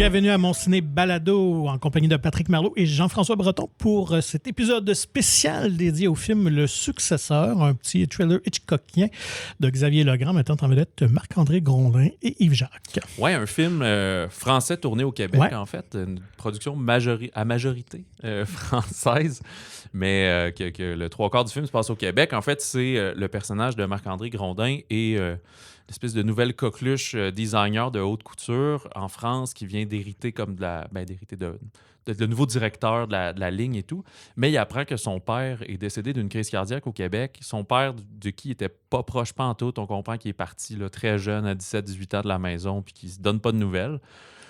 Bienvenue à mon ciné balado en compagnie de Patrick Marleau et Jean-François Breton pour cet épisode spécial dédié au film Le Successeur, un petit thriller hitchcockien de Xavier Legrand, mettant en vedette Marc-André Grondin et Yves Jacques. Ouais, un film français tourné au Québec, en fait. Une production à majorité française, mais que le trois quarts du film se passe au Québec. En fait, c'est le personnage de Marc-André Grondin et l'espèce de nouvelle coqueluche designer de haute couture en France qui vient d'hériter comme d'hériter de le nouveau directeur de la ligne et tout. Mais il apprend que son père est décédé d'une crise cardiaque au Québec. Son père, de qui il était pas proche pantoute, on comprend qu'il est parti là, très jeune, à 17-18 ans de la maison, puis qu'il se donne pas de nouvelles.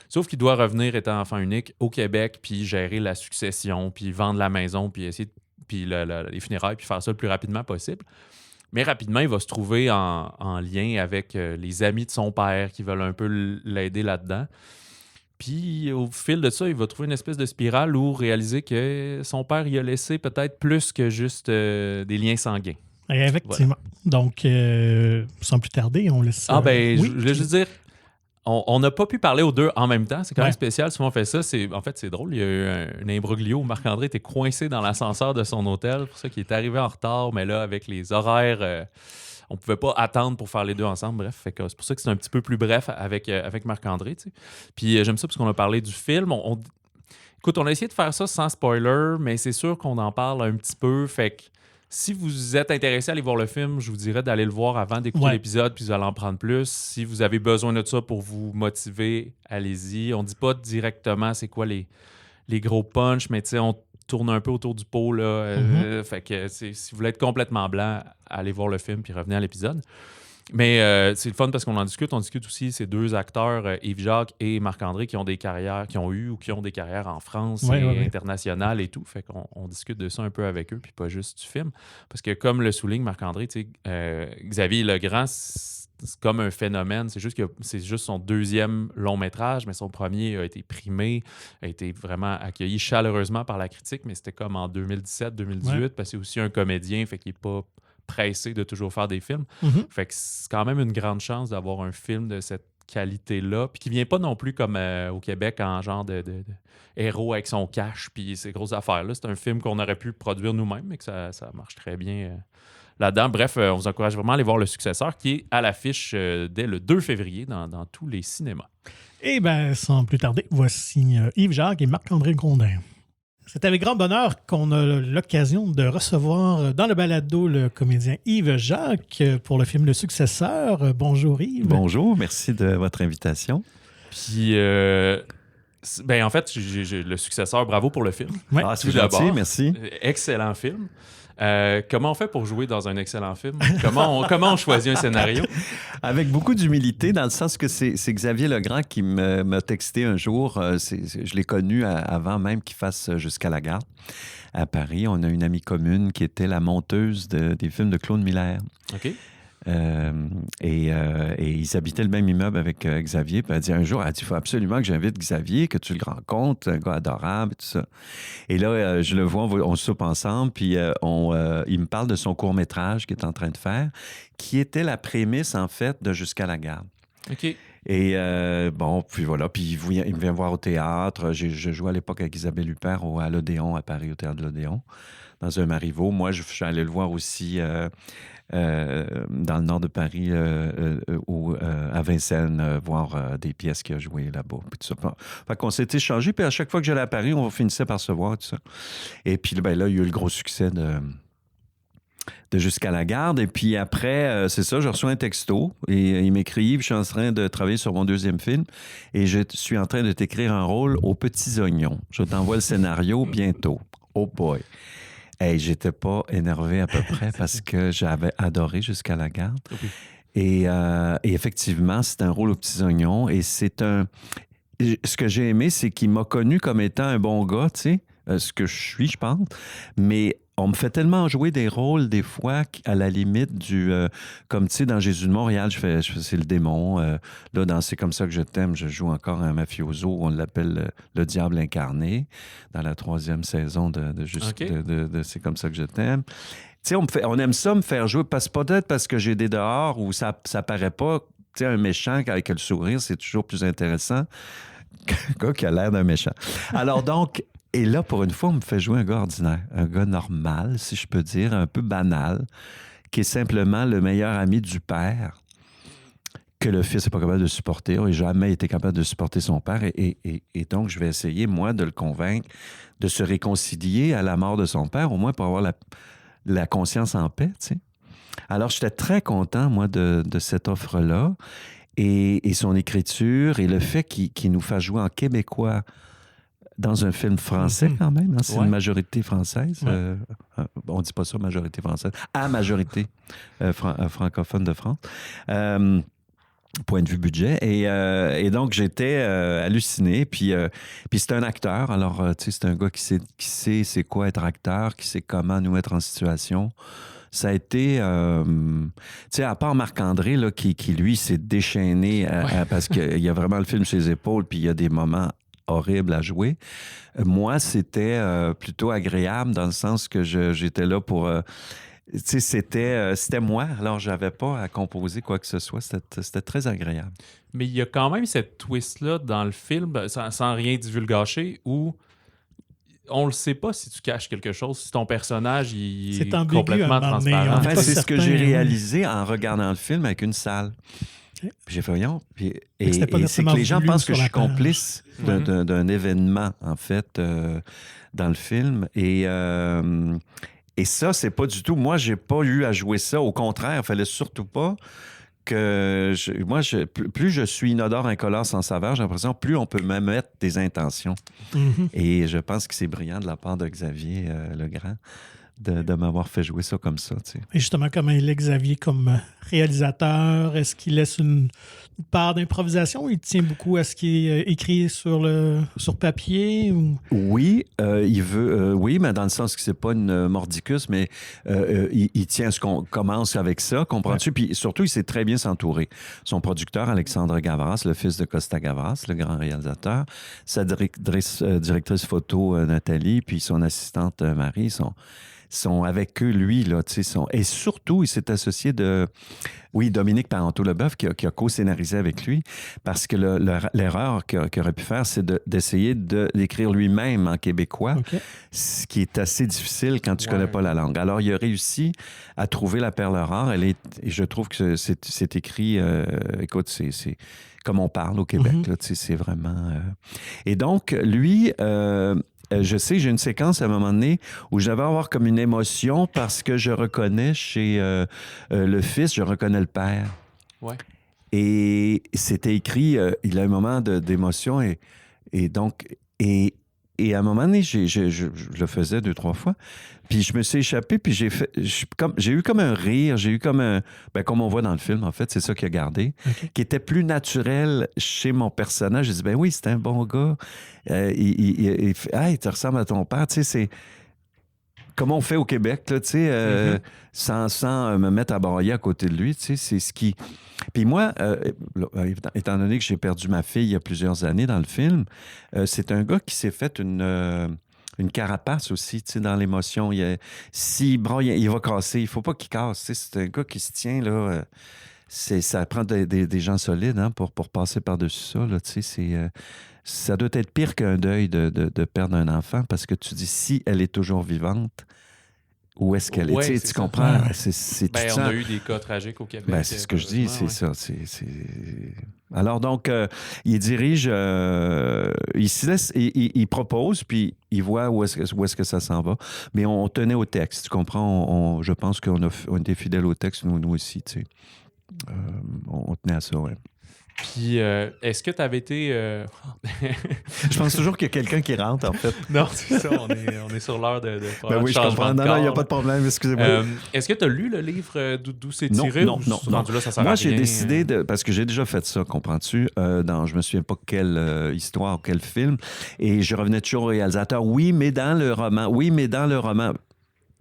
Sauf qu'il doit revenir, étant enfant unique, au Québec, puis gérer la succession, puis vendre la maison, puis essayer les funérailles, puis faire ça le plus rapidement possible. Mais rapidement, il va se trouver en lien avec les amis de son père qui veulent un peu l'aider là-dedans. Puis, au fil de ça, il va trouver une espèce de spirale où réaliser que son père y a laissé peut-être plus que juste des liens sanguins. Effectivement. Voilà. Donc, sans plus tarder, on laisse... Oui, je voulais juste dire... On n'a pas pu parler aux deux en même temps. C'est quand même spécial. Souvent, on fait ça. C'est drôle. Il y a eu un imbroglio où Marc-André était coincé dans l'ascenseur de son hôtel. Pour ça qu'il est arrivé en retard. Mais là, avec les horaires, on ne pouvait pas attendre pour faire les deux ensemble. Bref, c'est pour ça que c'est un petit peu plus bref avec Marc-André. Tu sais. Puis j'aime ça parce qu'on a parlé du film. Écoute, on a essayé de faire ça sans spoiler, mais c'est sûr qu'on en parle un petit peu. Fait que si vous êtes intéressé à aller voir le film, je vous dirais d'aller le voir avant d'écouter l'épisode, puis vous allez en prendre plus. Si vous avez besoin de ça pour vous motiver, allez-y. On dit pas directement c'est quoi les gros punchs, mais tu sais, on tourne un peu autour du pot, là. Fait que si vous voulez être complètement blanc, allez voir le film, puis revenez à l'épisode. Mais c'est le fun parce qu'on en discute. On discute aussi ces deux acteurs, Yves Jacques et Marc-André, qui ont des carrières, qui ont eu ou qui ont des carrières en France et internationales et tout. Fait qu'on discute de ça un peu avec eux, puis pas juste du film. Parce que comme le souligne Marc-André, Xavier Legrand, c'est comme un phénomène. C'est juste son deuxième long métrage, mais son premier a été primé, a été vraiment accueilli chaleureusement par la critique, mais c'était comme en 2017-2018, parce que c'est aussi un comédien, fait qu'il n'est pas pressé de toujours faire des films. Fait que c'est quand même une grande chance d'avoir un film de cette qualité-là, puis qui vient pas non plus comme au Québec en genre de héros avec son cash puis ces grosses affaires-là. C'est un film qu'on aurait pu produire nous-mêmes, mais que ça marche très bien là-dedans. Bref, on vous encourage vraiment à aller voir Le Successeur, qui est à l'affiche dès le 2 février dans tous les cinémas. Eh bien, sans plus tarder, voici Yves Jacques et Marc-André Grondin. C'est avec grand bonheur qu'on a l'occasion de recevoir dans le balado le comédien Yves Jacques pour le film Le Successeur. Bonjour Yves. Bonjour, merci de votre invitation. Puis, en fait, Le Successeur, bravo pour le film. Ouais. Ah, c'est gentil, merci. Excellent film. Comment on fait pour jouer dans un excellent film? Comment on choisit un scénario? Avec beaucoup d'humilité, dans le sens que c'est Xavier Legrand qui m'a texté un jour. Je l'ai connu avant même qu'il fasse Jusqu'à la garde à Paris. On a une amie commune qui était la monteuse des films de Claude Miller. OK. Et ils habitaient le même immeuble avec Xavier. Puis elle dit un jour, il faut absolument que j'invite Xavier, que tu le rencontres, un gars adorable et tout ça. Et là, je le vois, on soupe ensemble, puis il me parle de son court-métrage qu'il est en train de faire, qui était la prémisse, en fait, de Jusqu'à la garde. OK. Et puis voilà, puis il me vient voir au théâtre. Je jouais à l'époque avec Isabelle Huppert à l'Odéon, à Paris, au théâtre de l'Odéon, dans un Marivaux. Moi, je suis allé le voir aussi dans le nord de Paris, à Vincennes, voir des pièces qu'il a jouées là-bas. Puis tout ça. Fait qu'on s'est échangé, puis à chaque fois que j'allais à Paris, on finissait par se voir, tout ça. Et puis là, il y a eu le gros succès de Jusqu'à la garde. Et puis après, c'est ça, je reçois un texto et il m'écrit: je suis en train de travailler sur mon deuxième film et je suis en train de t'écrire un rôle aux Petits Oignons. Je t'envoie le scénario bientôt. Oh boy! Hey, j'étais pas énervé à peu près parce que j'avais adoré Jusqu'à la garde. Okay. Et effectivement, c'est un rôle aux Petits Oignons et c'est ce que j'ai aimé, c'est qu'il m'a connu comme étant un bon gars, tu sais, ce que je suis, je pense, mais on me fait tellement jouer des rôles, des fois, à la limite du... comme, tu sais, dans Jésus de Montréal, c'est le démon. Là, dans C'est comme ça que je t'aime, je joue encore un mafioso. On l'appelle le diable incarné, dans la 3e saison de C'est comme ça que je t'aime. Tu sais, on aime ça me faire jouer, peut-être parce que j'ai des dehors où ça paraît pas... Tu sais, un méchant avec le sourire, c'est toujours plus intéressant gars qui a l'air d'un méchant. Alors donc, et là, pour une fois, on me fait jouer un gars ordinaire, un gars normal, si je peux dire, un peu banal, qui est simplement le meilleur ami du père que le fils n'est pas capable de supporter. Il n'a jamais été capable de supporter son père. Et donc, je vais essayer, moi, de le convaincre de se réconcilier à la mort de son père, au moins pour avoir la conscience en paix, tu sais. Alors, j'étais très content, moi, de cette offre-là. Et son écriture et le fait qu'il nous fasse jouer en québécois dans un film français quand même. Hein, c'est une majorité française. On ne dit pas ça, majorité française. À majorité francophone de France. Point de vue budget. Et donc, j'étais halluciné. Puis c'est un acteur. Alors, tu sais, c'est un gars qui sait c'est quoi être acteur, qui sait comment nous mettre en situation. Ça a été, tu sais, à part Marc-André, là, qui lui, s'est déchaîné parce qu'il y a vraiment le film sur les épaules, puis il y a des moments horribles à jouer. Moi, c'était plutôt agréable dans le sens que j'étais là pour... tu sais, c'était moi, alors j'avais pas à composer quoi que ce soit. C'était très agréable. Mais il y a quand même cette twist-là dans le film, sans rien divulgacher, où... on le sait pas si tu caches quelque chose, si ton personnage il est ambigu, complètement transparent. En fait, c'est ce que j'ai réalisé en regardant le film avec une salle. Puis j'ai fait, voyons. Et c'est que les gens pensent que je suis complice d'un événement, en fait, dans le film. Et ça, c'est pas du tout... Moi, j'ai pas eu à jouer ça. Au contraire, il fallait surtout pas que... plus je suis inodore, incolore, sans saveur, j'ai l'impression, plus on peut me mettre des intentions. Et je pense que c'est brillant de la part de Xavier Legrand de m'avoir fait jouer ça comme ça. Tu sais. Et justement, comment il est Xavier comme réalisateur? Est-ce qu'il laisse une part d'improvisation? Il tient beaucoup à ce qui est écrit sur papier? Ou... Oui, il veut... oui, mais dans le sens que c'est pas une mordicus, mais il tient à ce qu'on commence avec ça, comprends-tu? Puis surtout, il sait très bien s'entourer. Son producteur, Alexandre Gavras, le fils de Costa Gavras, le grand réalisateur, sa directrice photo, Nathalie, puis son assistante, Marie, sont avec eux, lui, là, tu sais, et surtout, il s'est associé Dominique Parenteau-Leboeuf, qui a co-scénarisé avec lui, parce que l'erreur qu'il aurait pu faire, c'est d'essayer d'écrire lui-même en québécois, ce qui est assez difficile quand tu connais pas la langue. Alors, il a réussi à trouver la perle rare. Et je trouve que c'est écrit, écoute, c'est comme on parle au Québec, là, tu sais, c'est vraiment... Et donc, lui... je sais, j'ai une séquence à un moment donné où je devais avoir comme une émotion parce que je reconnais chez le fils, je reconnais le père. Ouais. Et c'était écrit, il a un moment d'émotion et donc... Et à un moment donné, je le faisais 2-3 fois. Puis je me suis échappé, puis j'ai eu comme un rire, j'ai eu comme un... Ben, comme on voit dans le film, en fait, c'est ça qu'il a gardé, qui était plus naturel chez mon personnage. J'ai dit, ben oui, c'est un bon gars. Il fait, hey, tu ressembles à ton père. Tu sais, c'est... Comme on fait au Québec, là, tu sais, sans me mettre à brailler à côté de lui, tu sais, c'est ce qui... Puis moi, étant donné que j'ai perdu ma fille il y a plusieurs années dans le film, c'est un gars qui s'est fait une carapace aussi, tu sais, dans l'émotion. S'il braille, il va casser. Il faut pas qu'il casse, tu sais. C'est un gars qui se tient, là... ça prend des gens solides, hein, pour passer par-dessus ça, là, tu sais, ça doit être pire qu'un deuil de perdre un enfant, parce que tu dis, si elle est toujours vivante, où est-ce qu'elle est? Tu comprends? On a eu des cas tragiques au Québec. Ben, c'est ce que je dis, c'est ça. Alors donc, il dirige, il se laisse, il propose, puis il voit où est-ce que ça s'en va. Mais on tenait au texte, tu comprends? Je pense qu'on était fidèles au texte, nous aussi, tu sais. On tenait à ça, ouais. Puis, est-ce que tu avais été... Je pense toujours qu'il y a quelqu'un qui rentre, en fait. Non, c'est ça, on est sur l'heure de ben oui, je comprends. Non, il n'y a pas de problème, excusez-moi. Est-ce que tu as lu le livre d'où c'est tiré? Non. Là, ça sert moi, à j'ai rien. décidé, parce que j'ai déjà fait ça, comprends-tu, je me souviens pas quelle histoire, quel film, et je revenais toujours au réalisateur. Oui, mais dans le roman...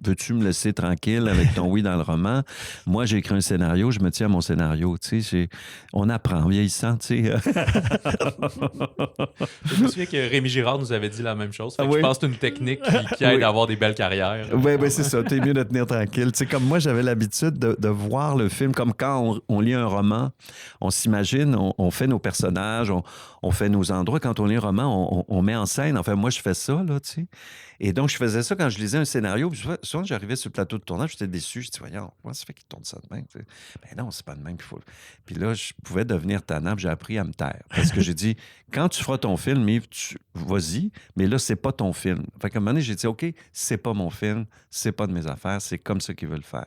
Veux-tu me laisser tranquille avec ton oui dans le roman? Moi, j'ai écrit un scénario, je me tiens à mon scénario. Tu sais, on apprend en vieillissant, tu sais. Je me souviens que Rémi Girard nous avait dit la même chose. Je pense que c'est une technique qui aide à avoir des belles carrières. Oui, c'est ça. T'es mieux de tenir tranquille. Tu sais, comme moi, j'avais l'habitude de voir le film comme quand on lit un roman, on s'imagine, on fait nos personnages, on fait nos endroits. Quand on lit un roman, on met en scène. Enfin, moi, je fais ça, là, tu sais. Et donc, je faisais ça quand je lisais un scénario. Puis souvent, j'arrivais sur le plateau de tournage, j'étais déçu. Je dis, voyons, comment ça fait qu'il tourne ça de même? Ben non, c'est pas de même qu'il faut. Puis là, je pouvais devenir tannant, puis j'ai appris à me taire. Parce que j'ai dit, quand tu feras ton film, Yves, vas-y, mais là, c'est pas ton film. Fait qu'à un moment donné, j'ai dit, OK, c'est pas mon film, c'est pas de mes affaires, c'est comme ça qu'ils veulent faire.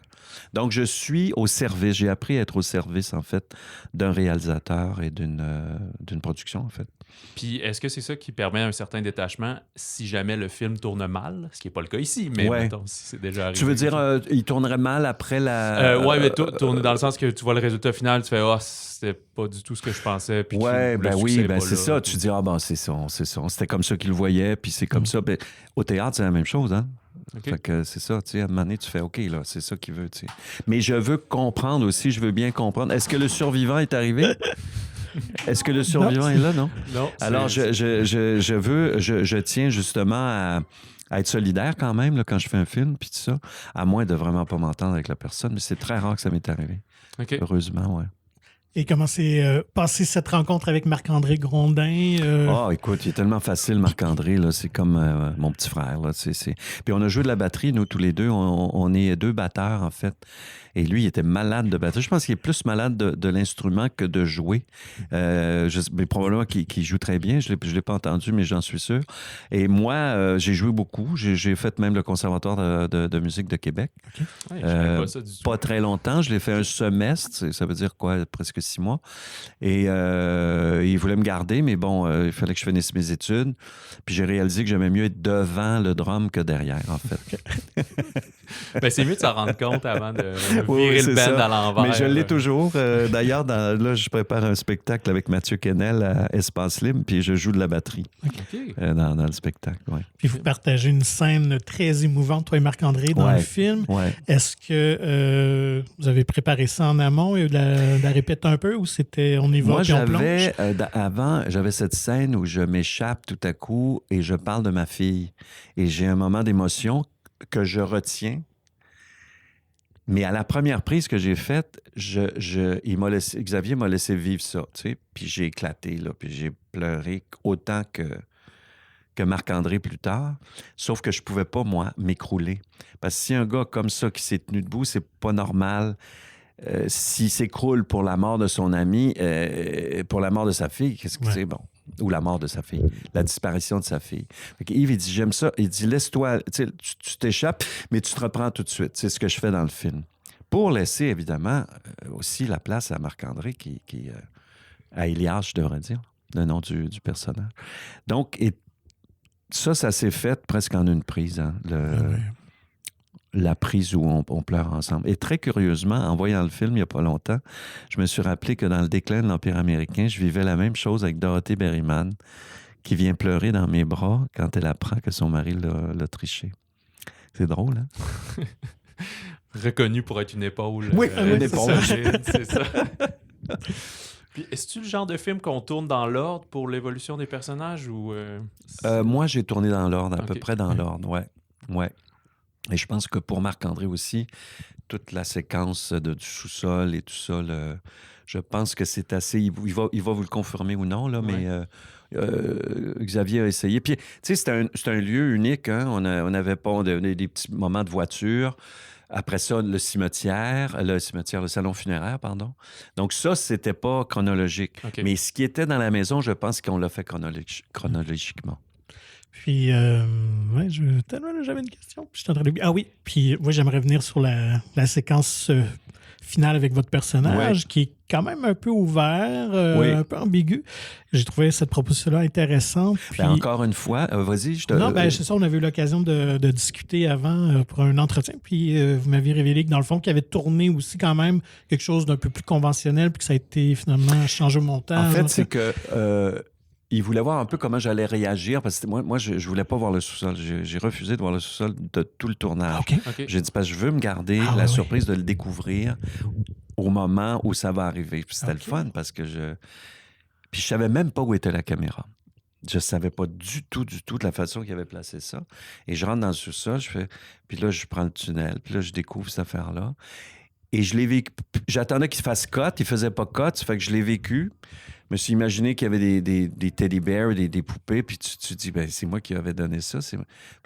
Donc, je suis au service. J'ai appris à être au service, en fait, d'un réalisateur et d'une production, en fait. Puis, est-ce que c'est ça qui permet un certain détachement si jamais le film tourne mal? Ce qui n'est pas le cas ici, mais mettons, si c'est déjà arrivé. Tu veux dire, il tournerait mal après la... oui, mais tourner dans le sens que tu vois le résultat final, tu fais « Ah, c'était pas du tout ce que je pensais. » Oui, c'est ça. Tu dis « Ah, bon, c'est ça. C'était comme ça qu'il le voyait, puis c'est comme ça. » Au théâtre, c'est la même chose, hein? Okay. Fait que c'est ça, tu sais, à un moment donné, tu fais OK, là, c'est ça qu'il veut, tu sais. Mais je veux comprendre aussi, je veux bien comprendre. Est-ce que le survivant est arrivé? Est-ce que le survivant est là, non? Non. Alors, je tiens justement à être solidaire quand même là, quand je fais un film, puis tout ça, à moins de vraiment pas m'entendre avec la personne, mais c'est très rare que ça m'est arrivé. Okay. Heureusement, oui. Et comment s'est passée cette rencontre avec Marc-André Grondin? Écoute, il est tellement facile, Marc-André, là, c'est comme mon petit frère. Là, Puis on a joué de la batterie, nous, tous les deux. On est 2 batteurs, en fait. Et lui, il était malade de batterie. Je pense qu'il est plus malade de l'instrument que de jouer. Mais probablement qu'il joue très bien. Je ne l'ai pas entendu, mais j'en suis sûr. Et moi, j'ai joué beaucoup. J'ai fait même le Conservatoire de musique de Québec. Okay. Ouais, pas ça du tout. Pas très longtemps. Je l'ai fait un semestre. Ça veut dire quoi? Presque 6 mois. Et il voulait me garder, mais bon, il fallait que je finisse mes études. Puis j'ai réalisé que j'aimais mieux être devant le drum que derrière, en fait. Ben, c'est mieux de s'en rendre compte avant de virer le band à l'envers. Mais je l'ai toujours. D'ailleurs, là, je prépare un spectacle avec Mathieu Kennel à Espace Libre, puis je joue de la batterie dans le spectacle. Ouais. Puis vous partagez une scène très émouvante, toi et Marc-André, dans le film. Ouais. Est-ce que vous avez préparé ça en amont et de la répéter un peu, ou c'était on y va puis on plonge? Avant, j'avais cette scène où je m'échappe tout à coup et je parle de ma fille. Et j'ai un moment d'émotion que je retiens. Mais à la première prise que j'ai faite, Xavier m'a laissé vivre ça, tu sais, puis j'ai éclaté, là, puis j'ai pleuré autant que Marc-André plus tard, sauf que je pouvais pas, moi, m'écrouler. Parce que si un gars comme ça qui s'est tenu debout, c'est pas normal. S'il s'écroule pour la mort de son ami, pour la mort de sa fille, qu'est-ce que c'est? Bon. Ou la mort de sa fille, la disparition de sa fille. Fait que Yves, il dit, j'aime ça. Il dit, laisse-toi, tu t'échappes, mais tu te reprends tout de suite. C'est ce que je fais dans le film. Pour laisser, évidemment, aussi la place à Marc-André, à Elias, je devrais dire, le nom du personnage. Donc, ça s'est fait presque en une prise, hein, la prise où on pleure ensemble. Et très curieusement, en voyant le film il n'y a pas longtemps, je me suis rappelé que dans le déclin de l'Empire américain, je vivais la même chose avec Dorothy Berryman, qui vient pleurer dans mes bras quand elle apprend que son mari l'a triché. C'est drôle, hein? Reconnu pour être une épaule. Oui, une épaule. C'est ça. Puis, est-ce-tu le genre de film qu'on tourne dans l'ordre pour l'évolution des personnages ou... Moi, j'ai tourné dans l'ordre, à peu près dans l'ordre, ouais. Et je pense que pour Marc-André aussi, toute la séquence du sous-sol et tout ça, je pense que c'est assez... Il va vous le confirmer ou non, là, mais Xavier a essayé. Puis, tu sais, c'est un lieu unique. Hein? On avait pas des petits moments de voiture. Après ça, le salon funéraire, pardon. Donc ça, c'était pas chronologique. Okay. Mais ce qui était dans la maison, je pense qu'on l'a fait chronologiquement. Puis, j'avais une question. Puis, oui, puis moi, j'aimerais venir sur la séquence finale avec votre personnage, qui est quand même un peu ouvert, un peu ambigu. J'ai trouvé cette proposition-là intéressante. Puis... encore une fois, vas-y, je te... Non, c'est ça, on avait eu l'occasion de discuter avant pour un entretien, puis vous m'aviez révélé que dans le fond, qu'il avait tourné aussi quand même quelque chose d'un peu plus conventionnel, puis que ça a été finalement changé au montage. En fait, c'est que... il voulait voir un peu comment j'allais réagir, parce que moi je voulais pas voir le sous-sol. J'ai refusé de voir le sous-sol de tout le tournage. Okay. J'ai dit, parce que je veux me garder la surprise de le découvrir au moment où ça va arriver. Puis c'était le fun, parce que Puis je savais même pas où était la caméra. Je savais pas du tout de la façon qu'il avait placé ça. Et je rentre dans le sous-sol, puis là, je prends le tunnel, puis là, je découvre cette affaire-là. Et je l'ai vécu. J'attendais qu'il fasse cut, il faisait pas cut, ça fait que je l'ai vécu. me suis imaginé qu'il y avait des teddy bears, des poupées, puis tu dis, ben c'est moi qui avais donné ça. Puis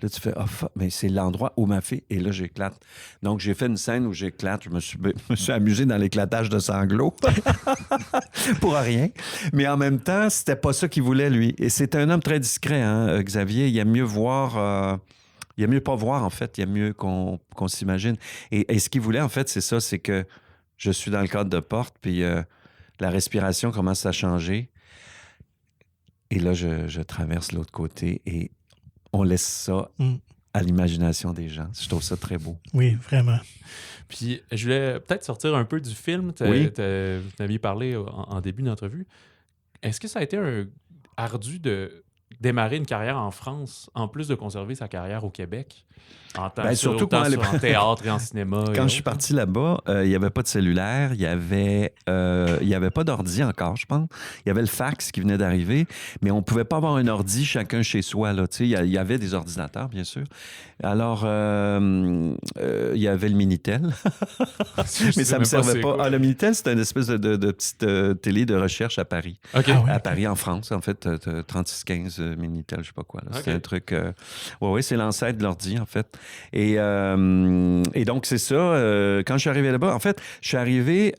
là, tu fais, mais c'est l'endroit où ma fille, et là, j'éclate. Donc, j'ai fait une scène où j'éclate. Je me suis amusé dans l'éclatage de sanglots. Pour rien. Mais en même temps, c'était pas ça qu'il voulait, lui. Et c'est un homme très discret, hein, Xavier. Il aime mieux voir... il aime mieux pas voir, en fait. Il aime mieux qu'on s'imagine. Et ce qu'il voulait, en fait, c'est ça, c'est que je suis dans le cadre de porte, puis la respiration commence à changer. Et là, je traverse l'autre côté et on laisse ça à l'imagination des gens. Je trouve ça très beau. Oui, vraiment. Puis, je voulais peut-être sortir un peu du film. Oui. Vous aviez parlé en début d'entrevue. Est-ce que ça a été ardu de démarrer une carrière en France, en plus de conserver sa carrière au Québec? Surtout quand en théâtre et en cinéma. Quand je suis parti là-bas, il n'y avait pas de cellulaire, il n'y avait pas d'ordi encore, je pense. Il y avait le fax qui venait d'arriver, mais on ne pouvait pas avoir un ordi chacun chez soi. Il y avait des ordinateurs, bien sûr. Alors, il y avait le Minitel, mais ça ne me servait pas. Le Minitel, c'était une espèce de petite télé de recherche à Paris. Okay. À Paris, en France, en fait, 3615 Minitel, je ne sais pas quoi. C'était un truc... Oui, c'est l'ancêtre de l'ordi, en fait. Et donc, c'est ça. Quand je suis arrivé là-bas, en fait, je suis arrivé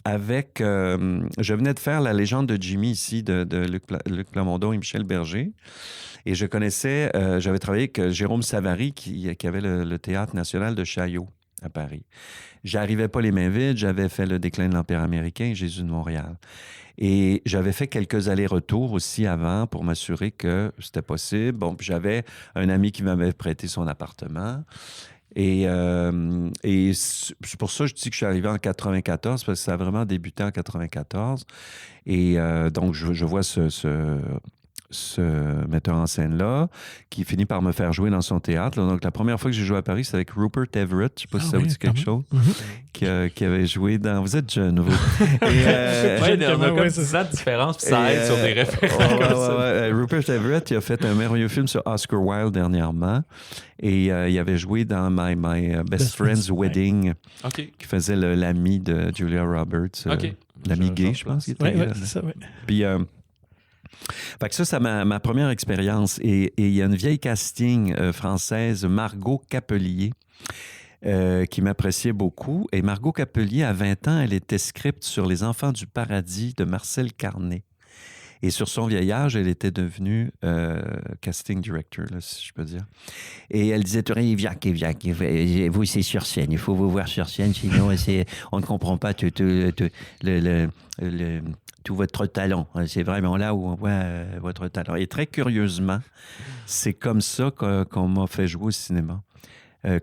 avec... je venais de faire La légende de Jimmy ici, de Luc Plamondon et Michel Berger. Et je connaissais... j'avais travaillé avec Jérôme Savary, qui avait le Théâtre national de Chaillot à Paris. J'arrivais pas les mains vides. J'avais fait Le déclin de l'Empire américain et Jésus de Montréal. Et j'avais fait quelques allers-retours aussi avant pour m'assurer que c'était possible. Bon, puis j'avais un ami qui m'avait prêté son appartement. Et c'est pour ça que je dis que je suis arrivé en 94, parce que ça a vraiment débuté en 94. Et donc, je vois ce metteur en scène-là, qui finit par me faire jouer dans son théâtre. Donc, la première fois que j'ai joué à Paris, c'est avec Rupert Everett. Je ne sais pas si ça vous dit quelque chose. Qui avait joué dans... Vous êtes jeune, vous. On a comme 10 ans de différence, puis ça aide sur des références comme ça. Rupert Everett, il a fait un merveilleux film sur Oscar Wilde dernièrement. Et il avait joué dans My Best Friend's Wedding, qui faisait l'ami de Julia Roberts. L'ami gay, je pense. Oui, c'est ça, oui. Puis... fait que ça, c'est ma première expérience. Et il y a une vieille casting française, Margot Capelier, qui m'appréciait beaucoup. Et Margot Capelier, à 20 ans, elle était script sur Les Enfants du Paradis de Marcel Carné. Et sur son vieillage, elle était devenue casting director, là, si je peux dire. Et elle disait toujours, Yves-Jacques, vous, c'est sur scène. Il faut vous voir sur scène, sinon on ne comprend pas tout votre talent. C'est vraiment là où on voit votre talent. Et très curieusement, c'est comme ça qu'on m'a fait jouer au cinéma.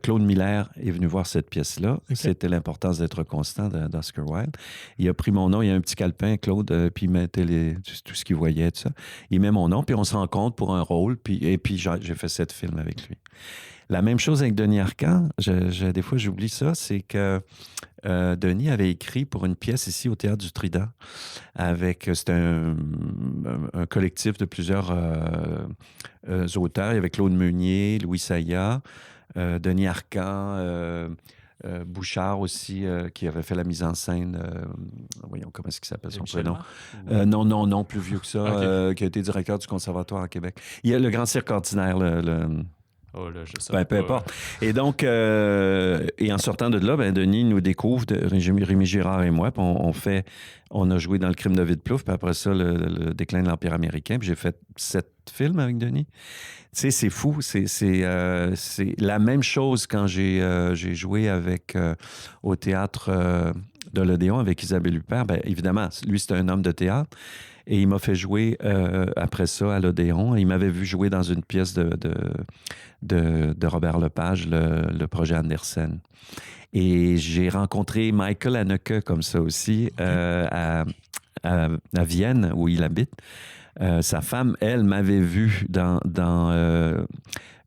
Claude Miller est venu voir cette pièce-là. Okay. C'était l'importance d'être constant d'Oscar Wilde. Il a pris mon nom, il y a un petit calepin, Claude, puis il mettait tout ce qu'il voyait, tout ça. Il met mon nom, puis on se rencontre pour un rôle, et puis j'ai fait 7 films avec lui. La même chose avec Denis Arcand, des fois j'oublie ça, c'est que Denis avait écrit pour une pièce ici au Théâtre du Trident. C'était un collectif de plusieurs auteurs. Il y avait Claude Meunier, Louis Saya, Denis Arcand, Bouchard aussi, qui avait fait la mise en scène. Voyons, comment est-ce qu'il s'appelle son prénom? Non, plus vieux que ça, qui a été directeur du Conservatoire à Québec. Il y a le Grand Cirque Ordinaire, Oh là, je sais peu importe. Et donc, et en sortant de là, Denis nous découvre, Rémi Girard et moi, puis on a joué dans Le Crime de Vide-Plouf, puis après ça, le déclin de l'Empire américain, puis j'ai fait 7 films avec Denis. Tu sais, c'est fou. C'est la même chose quand j'ai joué au théâtre de l'Odéon avec Isabelle Huppert. Bien, évidemment, lui, c'est un homme de théâtre. Et il m'a fait jouer après ça à l'Odéon. Il m'avait vu jouer dans une pièce de Robert Lepage, le projet Andersen. Et j'ai rencontré Michael Haneke comme ça aussi à Vienne, où il habite. Sa femme, elle, m'avait vu dans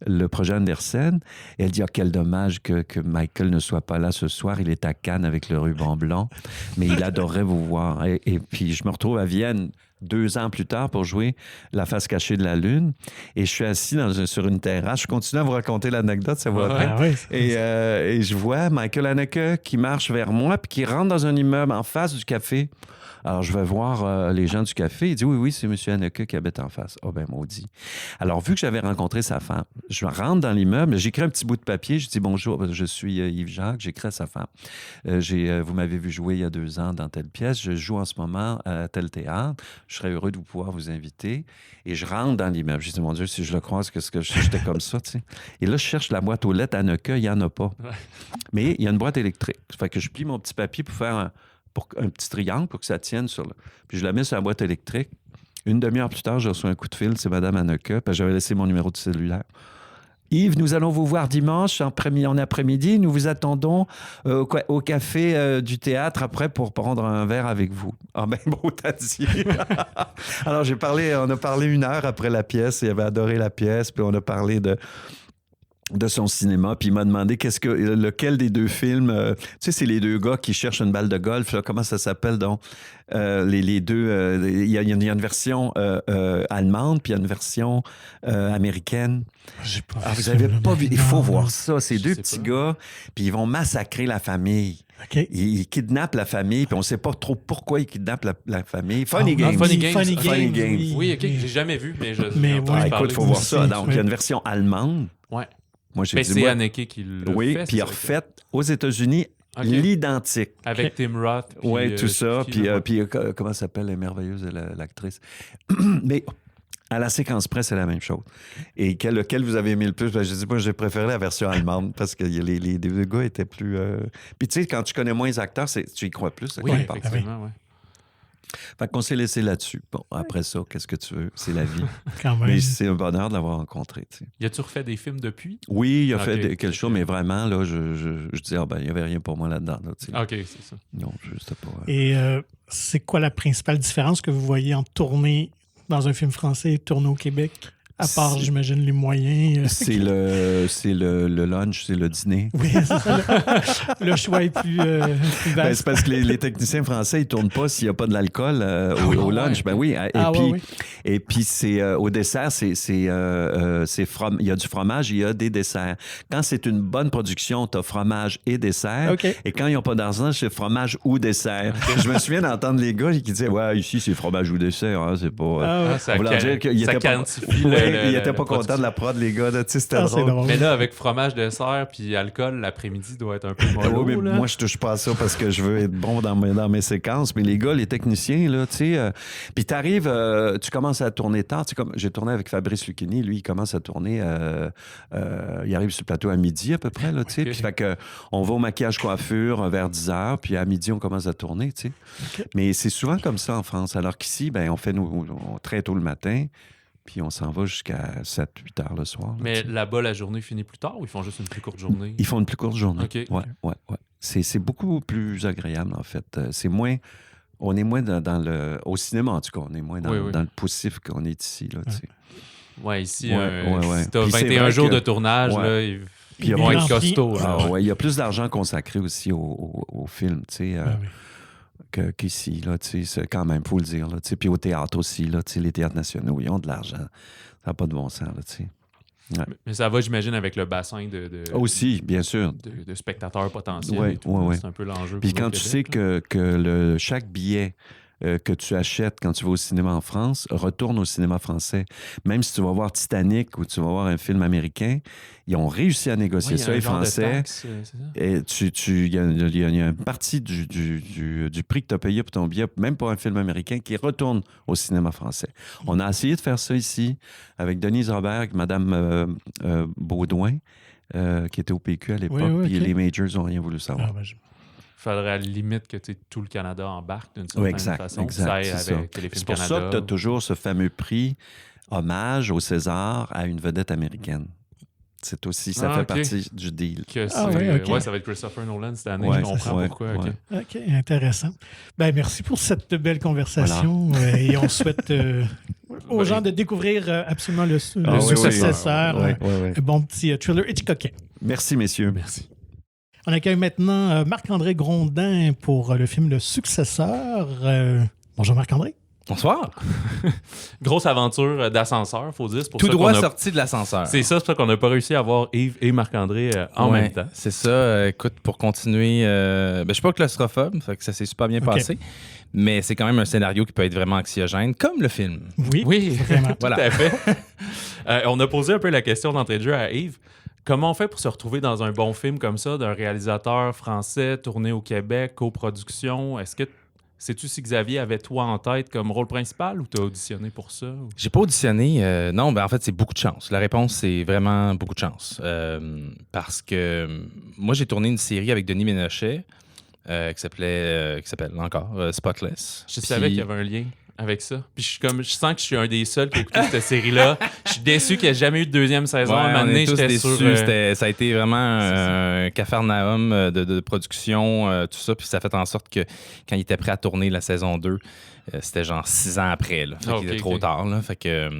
le projet Andersen. Et elle dit, quel dommage que Michael ne soit pas là ce soir. Il est à Cannes avec le ruban blanc. Mais il adorerait vous voir. Et puis, je me retrouve à Vienne 2 ans plus tard pour jouer La face cachée de la Lune. Et je suis assis sur une terrasse. Je continue à vous raconter l'anecdote, ça va bien. Oui, et je vois Michael Haneke qui marche vers moi puis qui rentre dans un immeuble en face du café Alors, je vais voir les gens du café. Il dit, oui, c'est M. Haneke qui habite en face. Ah, ben, maudit. Alors, vu que j'avais rencontré sa femme, je rentre dans l'immeuble, j'écris un petit bout de papier, je dis, bonjour, je suis Yves Jacques, j'écris à sa femme. Vous m'avez vu jouer il y a 2 ans dans telle pièce, je joue en ce moment à tel théâtre, je serais heureux de pouvoir vous inviter. Et je rentre dans l'immeuble. Je dis, mon Dieu, si je le croise, qu'est-ce que j'étais comme ça, tu sais. Et là, je cherche la boîte aux lettres Haneke, il n'y en a pas. Ouais. Mais il y a une boîte électrique. Ça fait que je plie mon petit papier pour faire un petit triangle pour que ça tienne sur le... Puis je la mets sur la boîte électrique. Une demi-heure plus tard, j'ai reçu un coup de fil, c'est Mme Haneke, parce que j'avais laissé mon numéro de cellulaire. Yves, nous allons vous voir dimanche en après-midi. Nous vous attendons au café du théâtre après pour prendre un verre avec vous. Ah ben bon, t'as dit. Alors, on a parlé 1 heure après la pièce. Il avait adoré la pièce. Puis on a parlé de son cinéma, puis il m'a demandé lequel des 2 films... tu sais, c'est les 2 gars qui cherchent une balle de golf, là, comment ça s'appelle donc? Les deux... Il y a une version allemande, puis il y a une version américaine. J'ai pas vu Vous ça, n'avez là, pas vu? Il faut non, voir non. ça. Ces Je 2 sais petits pas. gars, puis ils vont massacrer la famille. OK. Ils kidnappent la famille, puis on ne sait pas trop pourquoi ils kidnappent la famille. Funny Ah, Games. Funny Games. Funny Funny Games, Games. Oui, OK, j'ai jamais vu, mais Mais j'ai ouais. entendu Ah, parler. écoute, il faut voir ça. aussi, Donc, il y a oui. une version allemande. Ouais. Moi, j'ai Mais dit, c'est moi, Haneke qui le oui, fait. puis il a c'est ça? refait aux États-Unis OK. l'identique. Avec OK. Tim Roth. puis, Oui, tout ça. qui, là, Puis, comment s'appelle la merveilleuse l'actrice? Mais à la séquence près, c'est la même chose. Et lequel vous avez aimé le plus? Ben, je dis, moi, j'ai préféré la version allemande parce que les 2 gars étaient plus... Puis, tu sais, quand tu connais moins les acteurs, tu y crois plus. Oui, quelque part. effectivement, oui. Fait qu'on s'est laissé là-dessus. Bon, après ça, qu'est-ce que tu veux? C'est la vie. Quand même. Mais c'est un bonheur de l'avoir rencontré, tu sais. Y a-tu refait des films depuis? Oui, il a Ok, fait quelque chose, ok. mais vraiment, là, je dis, il n'y avait rien pour moi là-dedans. Là, tu sais. OK, c'est ça. Non, juste pas... Et c'est quoi la principale différence que vous voyez entre tourner dans un film français et tourner au Québec? À part, C'est- j'imagine, les moyens. C'est le lunch, c'est le dîner. Oui, c'est ça. Le choix est plus Ben, vaste. c'est parce que les techniciens français, ils tournent pas s'il n'y a pas de l'alcool au lunch. Ben oui. Et puis c'est au dessert, il y a du fromage, il y a des desserts. Quand c'est une bonne production, tu as fromage et dessert. OK. Et quand ils n'ont pas d'argent, c'est fromage ou dessert. Je me souviens d'entendre les gars qui disaient, ouais, ici c'est fromage ou dessert, hein, c'est pas. Ah, ouais. Ah, ça, voulant dire qu'il ça était pas- quantifie Ouais, le- ils le- n'étaient pas la contents de la prod, les gars. Là, tu sais, c'était Ah, c'est drôle. drôle. Mais là, avec fromage, dessert puis alcool, l'après-midi doit être un peu mollo. Oui, mais là. moi, je touche pas à ça parce que je veux être bon dans mes séquences. Mais les gars, les techniciens, là, tu sais... puis t'arrives, tu commences à tourner tard. Tu sais, comme j'ai tourné avec Fabrice Lucchini. Lui, il commence à tourner... il arrive sur le plateau à midi, à peu près, là, tu sais. Ok. Puis fait que on va au maquillage coiffure vers 10 h. Puis à midi, on commence à tourner, tu sais. Ok. Mais c'est souvent comme ça en France. Alors qu'ici, ben, on fait très tôt le matin. Puis on s'en va jusqu'à 7-8 heures le soir. là, Mais tu sais. là-bas, la journée finit plus tard ou ils font juste une plus courte journée? Ils font une plus courte journée. OK. Ouais. C'est beaucoup plus agréable, en fait. C'est moins... On est moins dans le... Au cinéma, en tout cas, on est moins dans, Oui, oui. dans le poussif qu'on est ici, là, tu sais. Ouais, ici, Ouais. si t'as Puis c'est 21 vrai jours que- de tournage, Ouais. là, ils Puis vont il est être rempli. costauds. là. Ah, ouais, il y a plus d'argent consacré aussi au film, tu sais, Ah, oui. qu'ici, là, tu sais, c'est quand même, il faut le dire, là, tu sais. Puis au théâtre aussi, là, tu sais, les théâtres nationaux, ils ont de l'argent. Ça n'a pas de bon sens, là, tu sais. Mais ça va, j'imagine, avec le bassin de Aussi, bien sûr. de spectateurs potentiels. Ouais, et tout, ouais, là. ouais. C'est un peu l'enjeu. Puis pour le quand tu Québec, sais là. que chaque billet que tu achètes quand tu vas au cinéma en France retourne au cinéma français. Même si tu vas voir Titanic ou tu vas voir un film américain, ils ont réussi à négocier Ouais, il y a ça, un les genre de Français. taxe, c'est ça? Et il y a une partie du prix que tu as payé pour ton billet, même pour un film américain, qui retourne au cinéma français. On a essayé de faire ça ici avec Denise Robert, avec Mme Baudouin, qui était au PQ à l'époque, Oui, puis ok. les majors n'ont rien voulu savoir. Ah, ben, Faudrait à la limite que tout le Canada embarque d'une Oui, certaine façon. exact, Ça aille c'est ça. avec Téléfilm C'est pour Canada. ça que tu as toujours ce fameux prix hommage au César à une vedette américaine. C'est aussi, ça Ah, fait ok. partie du deal. Que Ah, c'est- ouais, ok. ça va être Christopher Nolan cette année. Ouais, je comprends ouais, pourquoi. ouais. ok. OK, intéressant. Ben, merci pour cette belle conversation. Et on souhaite aux Ben, gens de découvrir absolument le Ah, oui, successeur. oui. Ouais. Un bon petit thriller Hitchcockien. Merci, messieurs. Merci. On accueille maintenant Marc-André Grondin pour le film Le Successeur. Bonjour Marc-André. Bonsoir. Grosse aventure d'ascenseur, faut dire. C'est pour Tout ça droit qu'on a- sorti de l'ascenseur. C'est ça, c'est pour ça qu'on n'a pas réussi à voir Yves et Marc-André en Ouais, même temps. C'est ça. Écoute, pour continuer, je suis pas claustrophobe, fait que ça s'est super bien Ok. passé. mais c'est quand même un scénario qui peut être vraiment anxiogène, comme le film. Oui, vraiment. Tout à fait. On a posé un peu la question d'entrée de jeu à Yves. Comment on fait pour se retrouver dans un bon film comme ça, d'un réalisateur français tourné au Québec, coproduction? Est-ce que sais-tu si Xavier avait toi en tête comme rôle principal ou t'as auditionné pour ça? J'ai pas auditionné. Non, en fait, c'est beaucoup de chance. La réponse, c'est vraiment beaucoup de chance. Parce que moi, j'ai tourné une série avec Denis Ménochet qui s'appelle encore Spotless. Je savais qu'il y avait un lien avec ça. Puis je sens que je suis un des seuls qui a écouté cette série-là. Je suis déçu qu'il n'y ait jamais eu de deuxième saison. Ouais, un moment donné, j'étais déçus. sûr. Ça a été vraiment un capharnaüm de production, tout ça. Puis ça a fait en sorte que quand il était prêt à tourner la saison 2, c'était genre 6 ans après. Là. Fait qu'il était trop tard. Là. Fait que,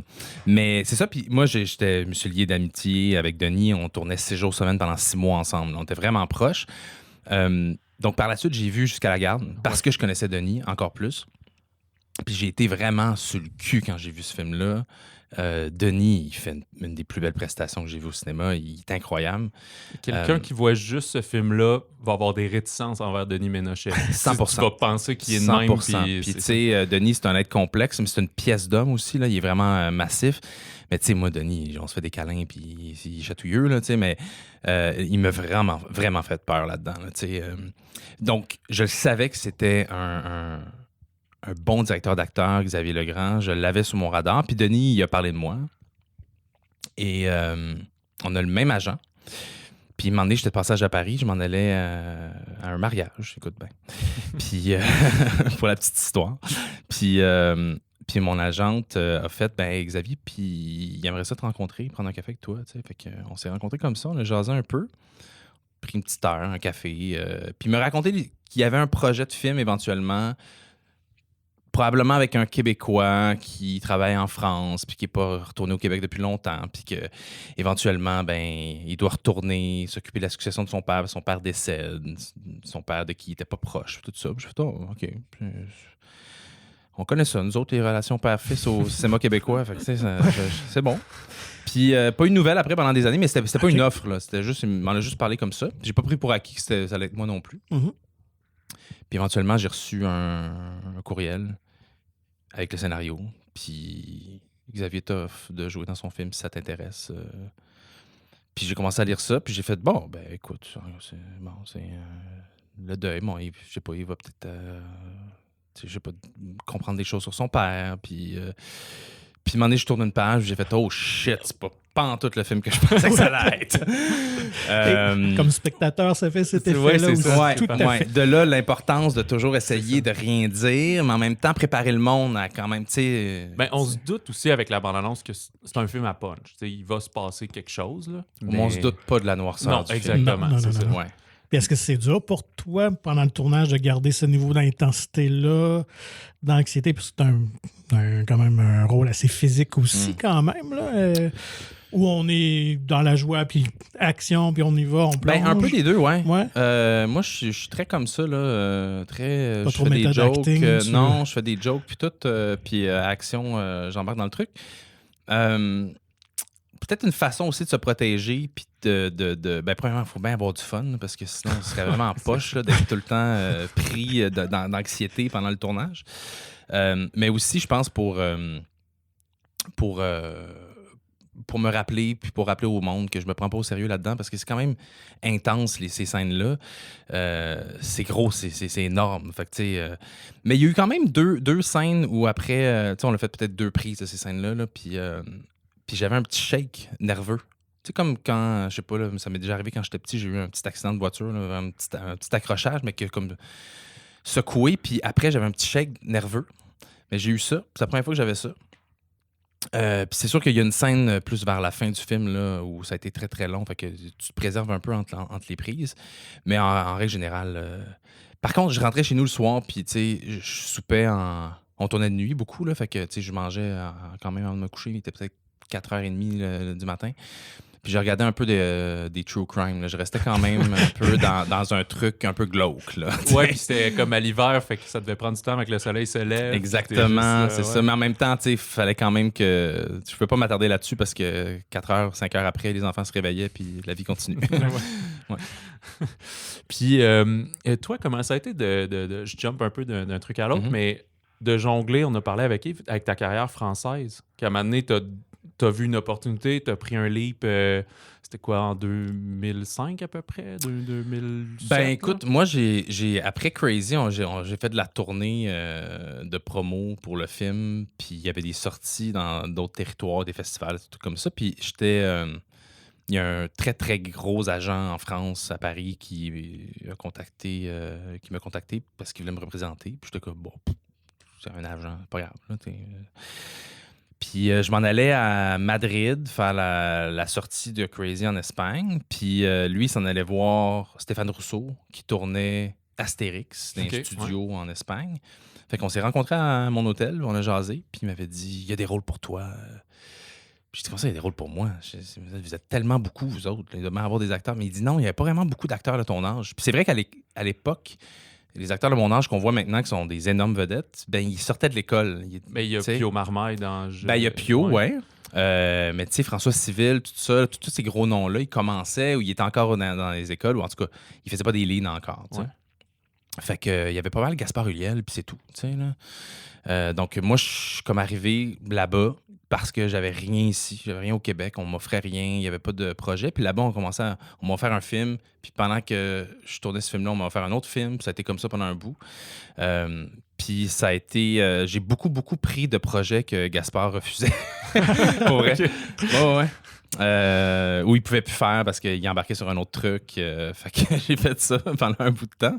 mais c'est ça. Puis moi, je me suis lié d'amitié avec Denis. On tournait 6 jours semaine pendant 6 mois ensemble. On était vraiment proches. Donc par la suite, j'ai vu Jusqu'à la garde parce que je connaissais Denis encore plus. Puis j'ai été vraiment sur le cul quand j'ai vu ce film-là. Denis, il fait une des plus belles prestations que j'ai vues au cinéma. Il est incroyable. Quelqu'un qui voit juste ce film-là va avoir des réticences envers Denis Ménochet. 100%. Tu vas penser qu'il est de 100%. même. Puis tu sais, Denis, c'est un être complexe, mais c'est une pièce d'homme aussi. Là. Il est vraiment massif. Mais tu sais, moi, Denis, on se fait des câlins, puis il est chatouilleux, là, tu sais, mais il m'a vraiment, vraiment fait peur là-dedans. Là, tu sais. Donc, je savais que c'était un bon directeur d'acteur, Xavier Legrand. Je l'avais sous mon radar. Puis Denis, il a parlé de moi. Et on a le même agent. Puis, un moment donné, j'étais de passage à Paris. Je m'en allais à un mariage, écoute bien. Puis, pour la petite histoire. Puis mon agente a fait, Xavier, puis il aimerait ça te rencontrer, prendre un café avec toi. Fait qu'on s'est rencontrés comme ça. On a jasé un peu. Pris une petite heure, un café. Puis il m'a raconté qu'il y avait un projet de film éventuellement, probablement avec un Québécois qui travaille en France puis qui n'est pas retourné au Québec depuis longtemps, puis que éventuellement, il doit retourner, s'occuper de la succession de son père. Son père décède, son père de qui il n'était pas proche, tout ça. Puis je fais, OK. Puis, on connaît ça, nous autres, les relations père-fils au cinéma québécois. Fait que, c'est bon. Puis, pas une nouvelle après pendant des années, mais c'était pas une offre. Là. C'était juste, il m'en a juste parlé comme ça. J'ai pas pris pour acquis que ça allait être moi non plus. Mm-hmm. Puis, éventuellement, j'ai reçu un courriel avec le scénario. Puis, Xavier t'offre de jouer dans son film si ça t'intéresse. Puis, j'ai commencé à lire ça. Puis, j'ai fait, écoute, c'est le deuil. Bon, je sais pas, il va peut-être. Je sais pas, comprendre des choses sur son père, puis un moment donné, je tourne une page, j'ai fait « Oh shit, c'est pas pantoute le film que je pensais que ça allait être. » Comme spectateur, ça fait cet effet-là aussi. Tout à fait. De là, l'importance de toujours essayer de rien dire, mais en même temps, préparer le monde à quand même, tu sais... on se doute aussi avec la bande-annonce que c'est un film à punch. T'sais, il va se passer quelque chose, là. Mais on se doute pas de la noirceur non, du exactement, non, c'est ça. Ouais. Puis est-ce que c'est dur pour toi, pendant le tournage, de garder ce niveau d'intensité-là, d'anxiété? Puis c'est quand même un rôle assez physique aussi, quand même, là, où on est dans la joie, puis action, puis on y va, on plonge. Un peu des deux, ouais. Ouais. Moi, je suis très comme ça, là, très... Pas je trop fais des jokes. acting, Non, je fais des jokes, puis tout, puis action, j'embarque dans le truc. Peut-être une façon aussi de se protéger, puis premièrement, il faut bien avoir du fun, parce que sinon, ce serait vraiment en poche là, d'être tout le temps pris d'anxiété pendant le tournage. Mais aussi, je pense, pour me rappeler, puis pour rappeler au monde que je me prends pas au sérieux là-dedans, parce que c'est quand même intense, ces scènes-là. C'est gros, c'est énorme. Fait que, mais il y a eu quand même deux scènes où après, on a fait peut-être 2 prises de ces scènes-là, là, puis j'avais un petit shake nerveux. Tu sais, comme quand, je sais pas, là, ça m'est déjà arrivé quand j'étais petit, j'ai eu un petit accident de voiture, là, un petit accrochage, mais qui a comme secoué, puis après, j'avais un petit shake nerveux. Mais j'ai eu ça, c'est la première fois que j'avais ça. Puis c'est sûr qu'il y a une scène plus vers la fin du film là, où ça a été très très long, fait que tu te préserves un peu entre les prises. Mais en règle générale... Par contre, je rentrais chez nous le soir, puis tu sais, je soupais on tournait de nuit beaucoup, là, fait que tu sais, je mangeais quand même avant de me coucher, il était peut-être 4h30 du matin. Puis j'ai regardé un peu des true crime. Là. Je restais quand même un peu dans un truc un peu glauque. Là, ouais, puis c'était comme à l'hiver, fait que ça devait prendre du temps avec le soleil se lève. Exactement, juste, c'est ça. Mais en même temps, il fallait quand même que... Je peux pas m'attarder là-dessus parce que 4 heures, 5 heures après, les enfants se réveillaient puis la vie continue. Ouais. Puis toi, comment ça a été je jump un peu d'un truc à l'autre, mais de jongler, on a parlé avec Yves, avec ta carrière française, qu'à un moment donné, t'as vu une opportunité, t'as pris un leap, c'était quoi, en 2005 à peu près? 2007? Ben écoute, moi, après Crazy, j'ai fait de la tournée de promo pour le film, puis il y avait des sorties dans d'autres territoires, des festivals, tout comme ça, puis il y a un très, très gros agent en France, à Paris, qui m'a contacté parce qu'il voulait me représenter. Puis j'étais comme, bon, c'est un agent, pas grave. Là, puis je m'en allais à Madrid faire la sortie de Crazy en Espagne. Puis lui, il s'en allait voir Stéphane Rousseau, qui tournait Astérix dans un studio en Espagne. Fait qu'on s'est rencontrés à mon hôtel, on a jasé. Puis il m'avait dit, il y a des rôles pour toi. Puis j'ai dit, comment ça, il y a des rôles pour moi? Vous êtes tellement beaucoup, vous autres. Il doit avoir des acteurs. Mais il dit, non, il n'y avait pas vraiment beaucoup d'acteurs de ton âge. Puis c'est vrai qu'à l'époque, les acteurs de mon âge qu'on voit maintenant, qui sont des énormes vedettes, ben ils sortaient de l'école. Mais il y a Pio Marmaille dans... Ben, il y a Pio, ouais. Mais tu sais, François Civil, tout ça, tous ces gros noms-là, ils commençaient ou ils étaient encore dans les écoles, ou en tout cas, ils faisaient pas des lignes encore. Ouais. Fait que il y avait pas mal Gaspard Ulliel, puis c'est tout. Donc, moi, je suis comme arrivé là-bas parce que j'avais rien ici, j'avais rien au Québec, on m'offrait rien, il n'y avait pas de projet. Puis là-bas, on m'a offert un film, puis pendant que je tournais ce film-là, on m'a offert un autre film, puis ça a été comme ça pendant un bout. Puis ça a été... j'ai beaucoup, beaucoup pris de projets que Gaspard refusait. Pour vrai. Ouais. Où il pouvait plus faire parce qu'il embarquait sur un autre truc. Fait que j'ai fait ça pendant un bout de temps.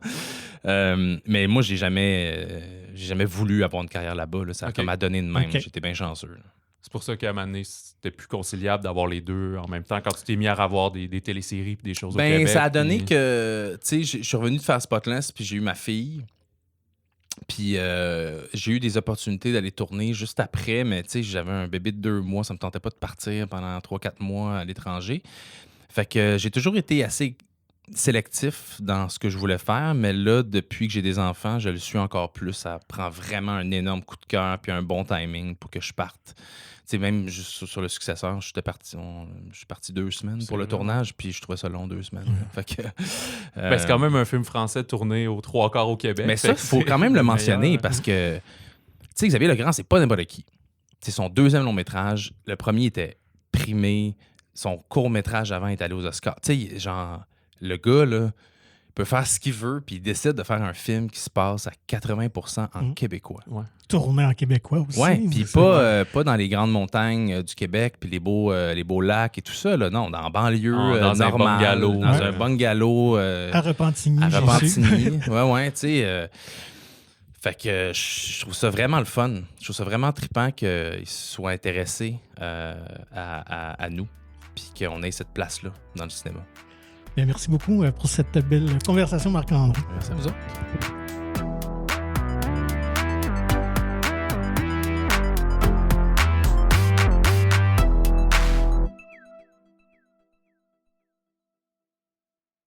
Mais moi, j'ai jamais voulu avoir une carrière là-bas. Là. Ça a comme à donner de même. J'étais bien chanceux. Là. C'est pour ça qu'à un moment donné, c'était plus conciliable d'avoir les deux en même temps quand tu t'es mis à avoir des téléséries et des choses au Québec. Ça a donné que, tu sais, je suis revenu de faire Spotless puis j'ai eu ma fille. Puis j'ai eu des opportunités d'aller tourner juste après, mais tu sais, j'avais un bébé de 2 mois, ça me tentait pas de partir pendant 3-4 mois à l'étranger. Fait que j'ai toujours été assez sélectif dans ce que je voulais faire, mais là, depuis que j'ai des enfants, je le suis encore plus. Ça prend vraiment un énorme coup de cœur puis un bon timing pour que je parte. Tu sais, même juste sur le successeur, je suis parti 2 semaines pour le tournage, puis je trouvais ça long 2 semaines. Fait que, c'est quand même un film français tourné aux 3/4 au Québec. Mais ça, il faut quand même le mentionner parce que, tu sais, Xavier Legrand, c'est pas n'importe qui. C'est son 2e long-métrage. Le premier était primé. Son court-métrage avant est allé aux Oscars. Tu sais, genre, le gars, là, peut faire ce qu'il veut, puis il décide de faire un film qui se passe à 80% en québécois. Ouais. Tourné en québécois aussi. Oui, puis pas dans les grandes montagnes du Québec, puis les beaux lacs et tout ça. Là. Non, dans la banlieue dans un bungalow. Dans un bungalow. À Repentigny. Ouais, tu sais. Fait que je trouve ça vraiment le fun. Je trouve ça vraiment trippant qu'ils soient intéressés à nous, puis qu'on ait cette place-là dans le cinéma. Bien, merci beaucoup pour cette belle conversation, Marc-André. Merci à vous autres.